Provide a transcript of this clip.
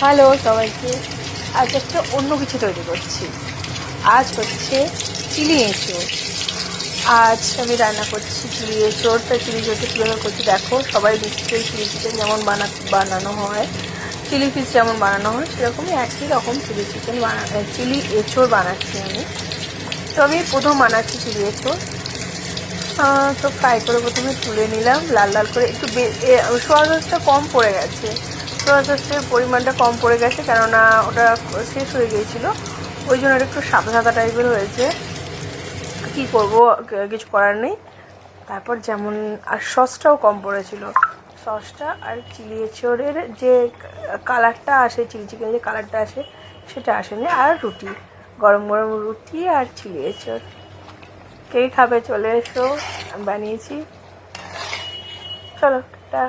Hello সবাইকে। আজ একটা অন্য কিছু তৈরি করছি। আজ হচ্ছে চিলি এঁচোড়। আজ আমি রান্না করছি চিলি এঁচোড়। তা চিলি এঁচোড়টা কীভাবে করছি দেখো। সবাই নিশ্চয়ই চিলি চিকেন যেমন বানানো হয়, চিলি ফিশ যেমন বানানো হয়, সেরকমই একই রকম চিলি এঁচোড় বানাচ্ছি আমি। তো আমি প্রথম বানাচ্ছি চিলি এঁচোড়। তো ফ্রাই করে প্রথমে তুলে নিলাম লাল লাল করে। একটু সোয়া সসটা কম পড়ে গেছে, সোয়া সসের পরিমাণটা কম পড়ে গেছে, কেননা ওটা শেষ হয়ে গিয়েছিলো, ওই জন্য একটু সাদা সাদা টাইপের হয়েছে। কী করবো, কিছু করার নেই। তারপর যেমন আর সসটাও কম পড়েছিল, সসটা আর চিলি এঁচোড়ের যে কালারটা আসে, চিলি চিকেনের যে কালারটা আসে সেটা আসেনি। আর রুটি, গরম গরম রুটি আর চিলি এঁচোড়। কে খাবে চলে এসো, আমি বানিয়েছি। চলো টা।